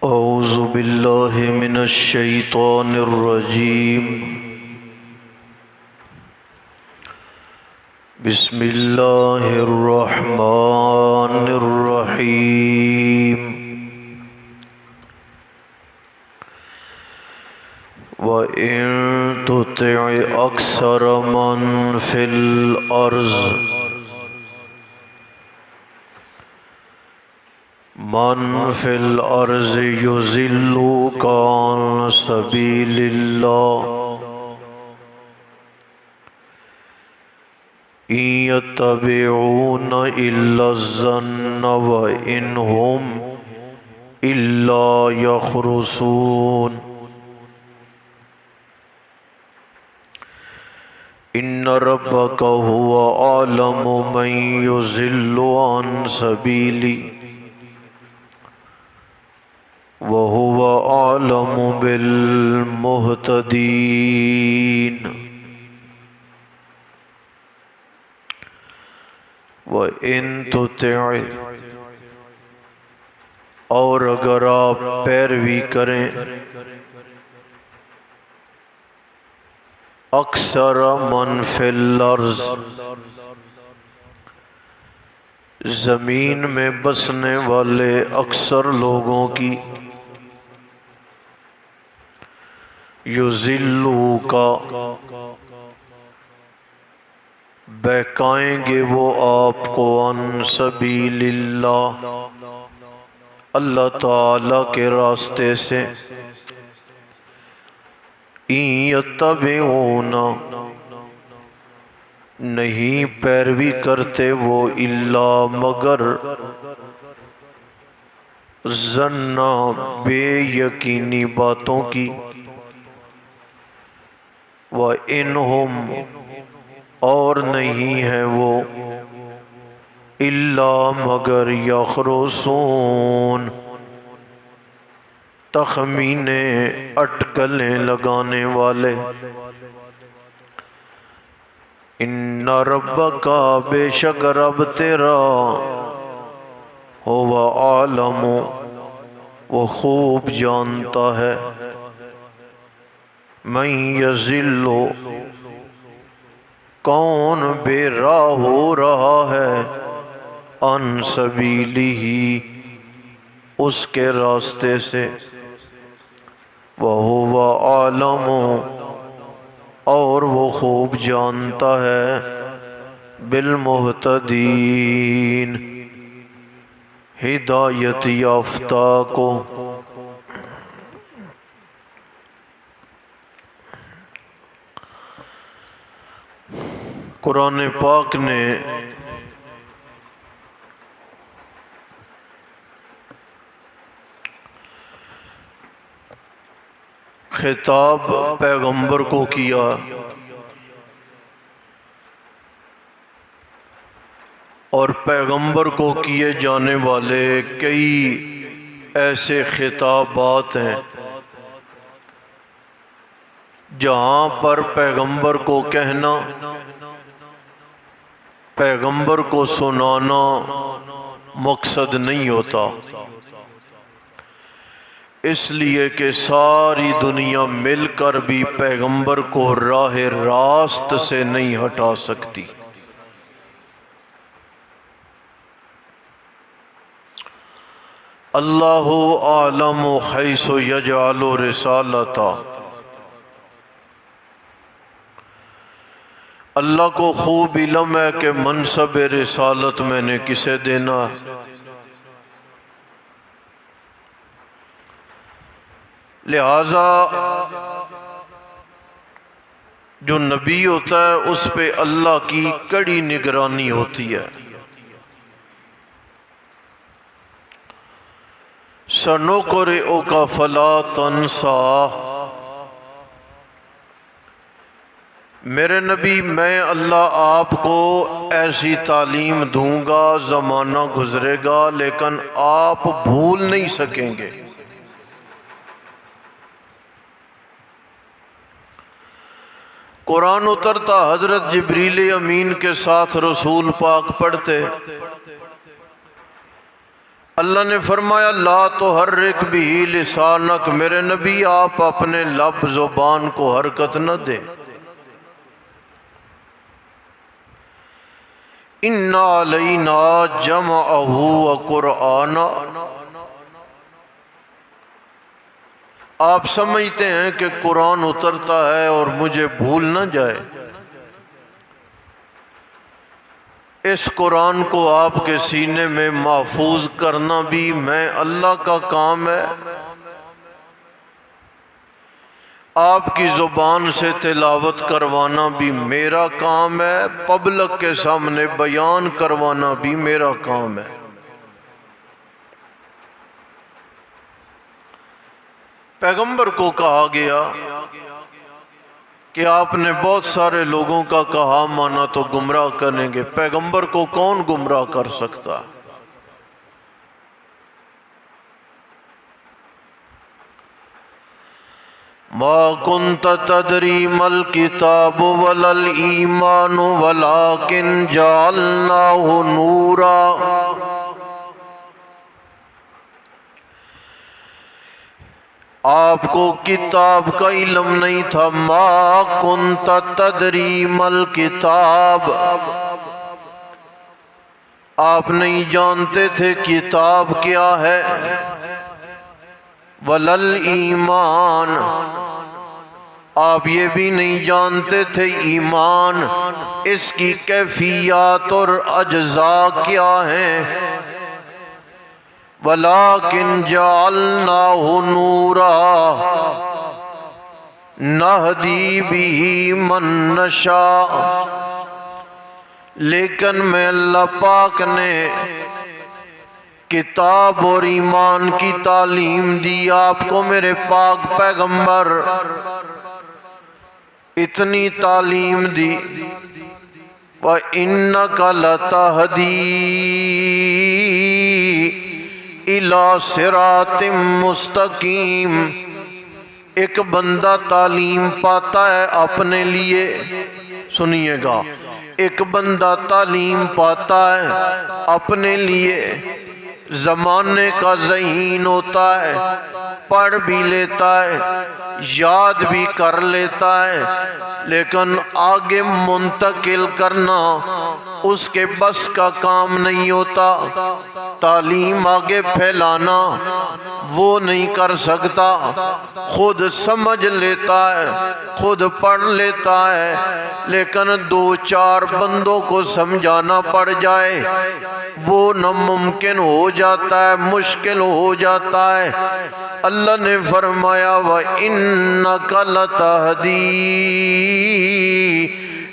اعوذ باللہ من الشیطان الرجیم بسم اللہ الرحمن الرحیم وَإِن تُطِعْ أَكْثَرَ مَن فِي الْأَرْضِ يُضِلُّوكَ عَن سَبِيلِ اللَّهِ إِن يَتَّبِعُونَ إِلَّا الظَّنَّ وَإِنْ هُمْ إِلَّا يَخْرُصُونَ إِنَّ رَبَّكَ هُوَ أَعْلَمُ مَن يُضِلُّ عَن سَبِيلِهِ وَهُوَ أَعْلَمُ بِالْمُهْتَدِينَ وَإِن تُطِعْ اور اگر آپ پیروی کریں اکثر من فی الارض زمین میں بسنے والے اکثر لوگوں کی یضلوک بہکائیں گے وہ آپ کو عن سبیل اللہ اللہ تعالی کے راستے سے ان یتبعون نہیں پیروی کرتے وہ الا مگر ظن بے یقینی باتوں کی وَإِنْهُمْ اور نہیں ہے وہ الا مگر یخرصون تخمینے اٹکلیں لگانے والے ان ربک بے شک رب تیرا هو عالم وہ خوب جانتا ہے من یضل کون بے راہ ہو رہا ہے عن سبیلہ اس کے راستے سے وَهُوَ عَالَمُ اور وہ خوب جانتا ہے بالمہتدین ہدایت یافتہ کو قرآن پاک نے خطاب پیغمبر کو کیا اور پیغمبر کو کیے جانے والے کئی ایسے خطابات ہیں جہاں پر پیغمبر کو کہنا پیغمبر کو سنانا مقصد نہیں ہوتا اس لیے کہ ساری دنیا مل کر بھی پیغمبر کو راہ راست سے نہیں ہٹا سکتی اللہ اعلم حیث یجعل رسالتہ اللہ کو خوب علم ہے کہ منصب رسالت میں نے کسے دینا ہے لہذا جو نبی ہوتا ہے اس پہ اللہ کی کڑی نگرانی ہوتی ہے سَنُقْرِئُكَ فَلَا تَنْسَىٰ میرے نبی میں اللہ آپ کو ایسی تعلیم دوں گا زمانہ گزرے گا لیکن آپ بھول نہیں سکیں گے قرآن اترتا حضرت جبریل امین کے ساتھ رسول پاک پڑھتے اللہ نے فرمایا لا تحرک بھی لسانک، میرے نبی آپ اپنے لب زبان کو حرکت نہ دیں۔ ان علینا جمعہ وقرآن، آپ سمجھتے ہیں کہ قرآن اترتا ہے اور مجھے بھول نہ جائے، اس قرآن کو آپ کے سینے میں محفوظ کرنا بھی میں اللہ کا کام ہے، آپ کی زبان سے تلاوت کروانا بھی میرا کام ہے، پبلک کے سامنے بیان کروانا بھی میرا کام ہے۔ پیغمبر کو کہا گیا کہ آپ نے بہت سارے لوگوں کا کہا مانا تو گمراہ کریں گے، پیغمبر کو کون گمراہ کر سکتا؟ ما کنت تدری مل کتاب ولا الایمان ولکن جعلناہ نورا، آپ کو کتاب کا علم نہیں تھا۔ ما کنت تدری مل کتاب، آپ نہیں جانتے تھے کتاب کیا ہے، ولل ایمان، آپ یہ بھی نہیں جانتے تھے ایمان اس کی کیفیات اور اجزاء کیا ہیں۔ وَلَٰكِنْ جَعَلْنَاهُ نُورًا نَهْدِي بِهِ مَن نَّشَاءُ، لیکن میں اللہ پاک نے کتاب اور ایمان کی تعلیم دی آپ کو، میرے پاک پیغمبر، اتنی تعلیم دی۔ وَإِنَّكَ لَتَهْدِي إِلَى صِرَاطٍ مُسْتَقِيمٍ، ایک بندہ تعلیم پاتا ہے اپنے لیے، سنیے گا، ایک بندہ تعلیم پاتا ہے اپنے لیے، زمانے کا ذہین ہوتا ہے، پڑھ بھی لیتا ہے، یاد بھی کر لیتا ہے، لیکن آگے منتقل کرنا اس کے بس کا کام نہیں ہوتا، تعلیم آگے پھیلانا وہ نہیں کر سکتا، خود سمجھ لیتا ہے، خود پڑھ لیتا ہے، لیکن دو چار بندوں کو سمجھانا پڑ جائے وہ ناممکن ہو جاتا ہے، مشکل ہو جاتا ہے۔ اللہ نے فرمایا وَإِنَّكَ لَتَهْدِي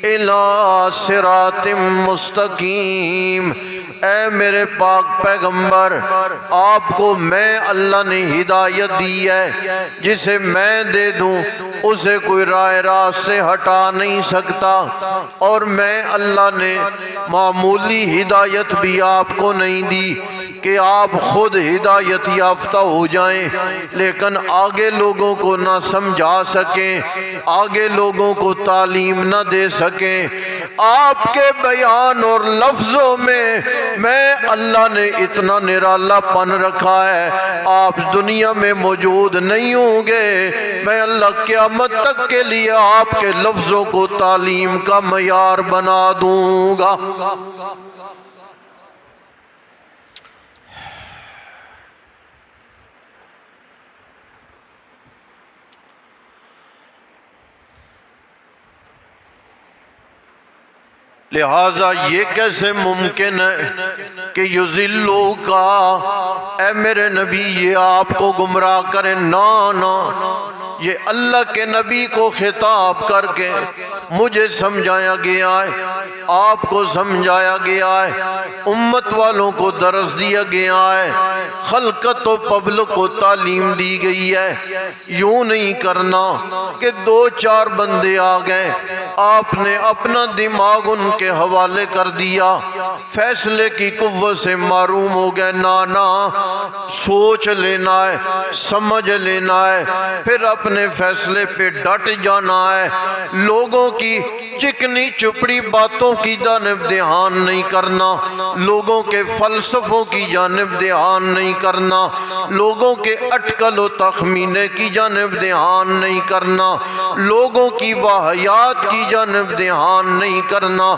إِلَى صِرَاطٍ مُسْتَقِيمٍ، اے میرے پاک پیغمبر، آپ کو میں اللہ نے ہدایت دی ہے، جسے میں دے دوں اسے کوئی راہ راست سے ہٹا نہیں سکتا، اور میں اللہ نے معمولی ہدایت بھی آپ کو نہیں دی کہ آپ خود ہدایت یافتہ ہو جائیں، لیکن آگے لوگوں کو نہ سمجھا سکیں، آگے لوگوں کو تعلیم نہ دے سکیں۔ آپ کے بیان اور لفظوں میں اللہ نے اتنا نرالا پن رکھا ہے، آپ دنیا میں موجود نہیں ہوں گے، میں اللہ قیامت تک کے لیے آپ کے لفظوں کو تعلیم کا معیار بنا دوں گا۔ لہٰذا یہ کیسے ممکن ہے کہ یضلوا کا، اے میرے نبی یہ آپ کو گمراہ کریں؟ نہ، یہ اللہ کے نبی کو خطاب کر کے مجھے سمجھایا گیا ہے، آپ کو سمجھایا گیا ہے، امت والوں کو درس دیا گیا ہے، خلقت و پبلک کو تعلیم دی گئی ہے۔ یوں نہیں کرنا کہ دو چار بندے آ گئے، آپ نے اپنا دماغ ان کے حوالے کر دیا، فیصلے کی قوت سے معروم ہو گئے۔ نہ، سوچ لینا ہے، سمجھ لینا ہے، پھر اپنے اپنے فیصلے پہ ڈٹ جانا ہے، لوگوں کی چکنی چپڑی باتوں کی جانب دھیان نہیں کرنا، لوگوں کے فلسفوں کی جانب دھیان نہیں کرنا، لوگوں کے اٹکل و تخمینے کی جانب دھیان نہیں کرنا، لوگوں کی واہیات کی جانب دھیان نہیں کرنا۔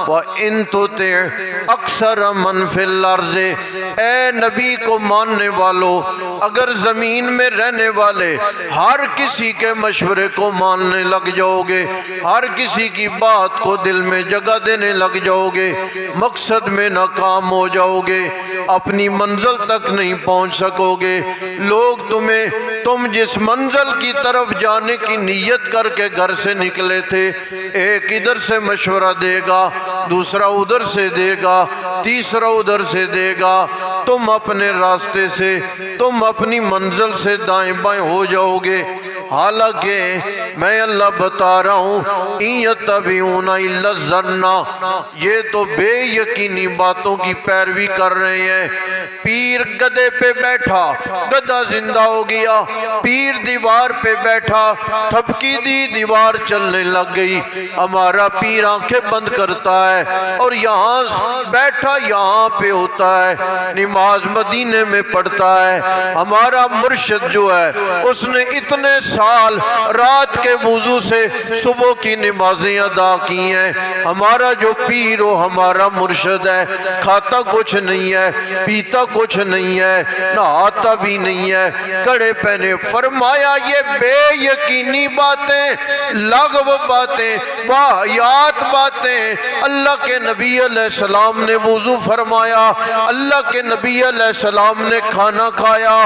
وَإِن تُطِعْ أَكْثَرَ مَنْ فِي الْأَرْضِ، اے نبی کو ماننے والو، اگر زمین میں رہنے والے ہر کسی کے مشورے کو ماننے لگ جاؤ گے، ہر کسی کی بات کو دل میں جگہ دینے لگ جاؤ گے، مقصد میں ناکام ہو جاؤ گے، اپنی منزل تک نہیں پہنچ سکو گے۔ لوگ تم جس منزل کی طرف جانے کی نیت کر کے گھر سے نکلے تھے، ایک ادھر سے مشورہ دے گا، دوسرا ادھر سے دے گا، تیسرا ادھر سے دے گا، تم اپنے راستے سے، تم اپنی منزل سے دائیں بائیں ہو جاؤ گے۔ حالانکہ میں اللہ بتا رہا ہوں، اِن یتبعون الا الظن، یہ تو بے یقینی باتوں کی پیروی کر رہے ہیں۔ پیر گدھے پہ بیٹھا، گدھا زندہ ہو گیا، پیر دیوار پہ بیٹھا، تھپکی دی دیوار چلنے لگ گئی۔ ہمارا پیر آنکھیں بند کرتا ہے اور یہاں بیٹھا یہاں پہ ہوتا ہے، نماز مدینے میں پڑھتا ہے۔ ہمارا مرشد جو ہے اس نے اتنے سال رات کے وضو سے صبح کی نمازیں ادا کی ہیں۔ ہمارا جو پیر و ہمارا مرشد ہے، کھاتا کچھ نہیں ہے، پیتا کچھ نہیں ہے، نہاتا بھی نہیں ہے، کڑے پہنے۔ فرمایا یہ بے یقینی باتیں، لغو باتیں، واہیات باتیں، اللہ کے نبی علیہ السلام نے وضو فرمایا، اللہ کے نبی علیہ السلام نے کھانا کھایا،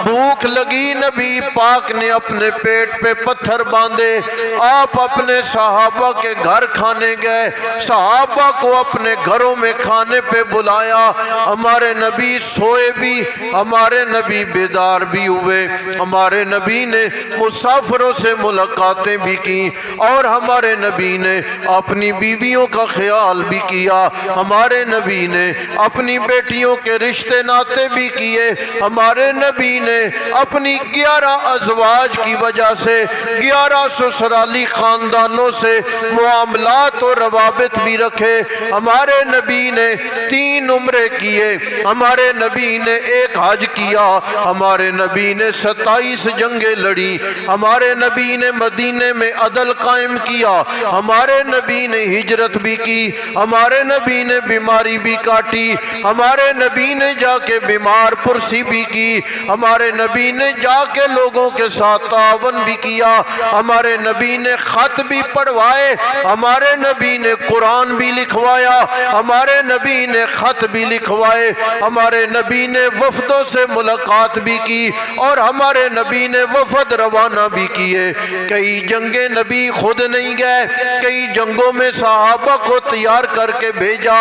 بھوک لگی، نبی پاک نے اپنے پیٹ پہ پتھر باندھے، آپ اپنے صحابہ کے گھر کھانے گئے، صحابہ کو اپنے گھروں میں کھانے پہ بلایا۔ ہمارے نبی سوئے بھی، ہمارے نبی بیدار بھی ہوئے، ہمارے نبی نے مسافروں سے ملاقاتیں بھی کی، اور ہمارے نبی نے اپنی بیویوں کا خیال بھی کیا، ہمارے نبی نے اپنی بیٹیوں کے رشتے ناتے بھی کیے، ہمارے نبی نے اپنی 11 ازواج کی وجہ سے 11 سسرالی خاندانوں سے معاملات و روابط بھی رکھے، ہمارے نبی نے 3 عمرے کیے، ہمارے نبی نے 1 حج کیا، ہمارے نبی نے 27 جنگیں لڑی، ہمارے نبی نے مدینے میں عدل قائم کیا، ہمارے نبی نے ہجرت بھی کی، ہمارے نبی نے بیماری بھی کاٹی، ہمارے نبی نے جا کے بیمار پرسی بھی کی، ہمارے نبی نے جا کے لوگوں کے ساتھ تعاون بھی کیا، ہمارے نبی نے خط بھی پڑھوائے، ہمارے نبی نے قرآن بھی لکھوایا، ہمارے نبی نے خط بھی لکھوائے، ہمارے نبی نے وفدوں سے ملاقات بھی کی، اور ہمارے نبی نے وفد روانہ بھی کیے۔ کئی جنگیں نبی خود نہیں گئے، کئی جنگوں میں صحابہ کو تیار کر کے بھیجا،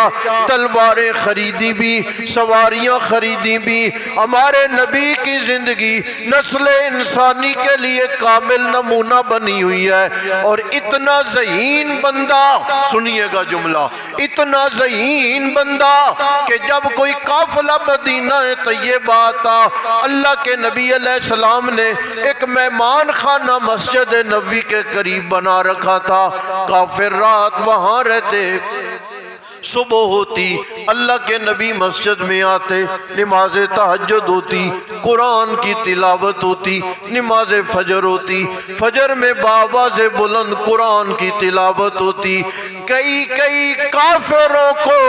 تلواریں خریدی بھی، سواریاں خریدی بھی۔ ہمارے نبی کی زندگی نسل انسانی کے لیے کامل نمونہ بنی ہوئی ہے، اور اتنا ذہین بندہ، سنیے گا جملہ، اتنا ذہین بندہ کہ جب کوئی قافلہ مدینہ طیبہ آتا، اللہ کے نبی علیہ السلام نے ایک مہمان خانہ مسجد نبوی کے قریب بنا رکھا تھا، کافر رات وہاں رہتے، صبح ہوتی اللہ کے نبی مسجد میں آتے، نماز تہجد ہوتی، قرآن کی تلاوت ہوتی، نماز فجر ہوتی، فجر میں بآواز بلند قرآن کی تلاوت ہوتی۔ کئی کافروں کو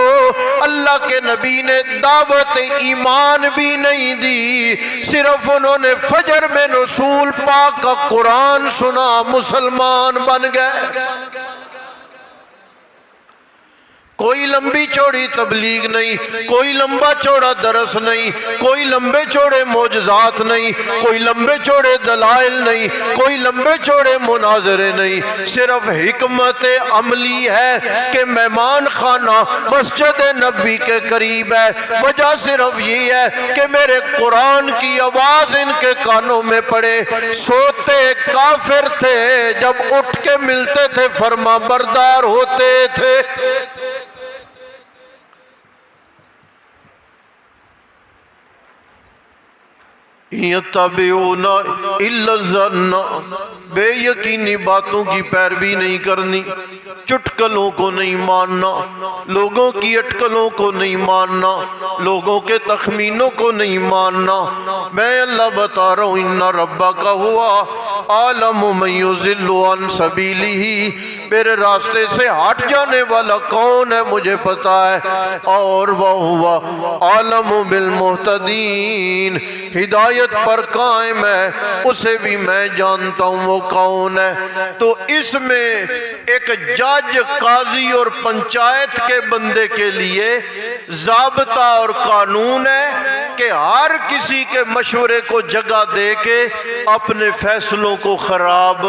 اللہ کے نبی نے دعوت ایمان بھی نہیں دی، صرف انہوں نے فجر میں رسول پاک کا قرآن سنا، مسلمان بن گئے۔ کوئی لمبی چوڑی تبلیغ نہیں، کوئی لمبا چوڑا درس نہیں، کوئی لمبے چوڑے معجزات نہیں، کوئی لمبے چوڑے دلائل نہیں، کوئی لمبے چوڑے مناظرے نہیں، صرف حکمت عملی ہے کہ مہمان خانہ مسجد نبوی کے قریب ہے۔ وجہ صرف یہ ہے کہ میرے قرآن کی آواز ان کے کانوں میں پڑے۔ سوتے کافر تھے، جب اٹھ کے ملتے تھے فرما بردار ہوتے تھے۔ یتبعون الا الظن، بے یقینی باتوں کی پیروی نہیں کرنی، چٹکلوں کو نہیں ماننا، لوگوں کی اٹکلوں کو نہیں ماننا، لوگوں کے تخمینوں کو نہیں ماننا۔ میں اللہ بتا رہا ہوں ان ربک ہوا عالم من یضل عن سبیلہ، میرے راستے سے ہٹ جانے والا کون ہے مجھے پتا ہے، اور وہ عالم بالمہتدین، ہدایت پر قائم ہے اسے بھی میں جانتا ہوں وہ کون ہے۔ تو اس میں ایک جج، قاضی اور پنچایت کے بندے کے لیے ضابطہ اور قانون ہے کہ ہر کسی کے مشورے کو جگہ دے کے اپنے فیصلوں کو خراب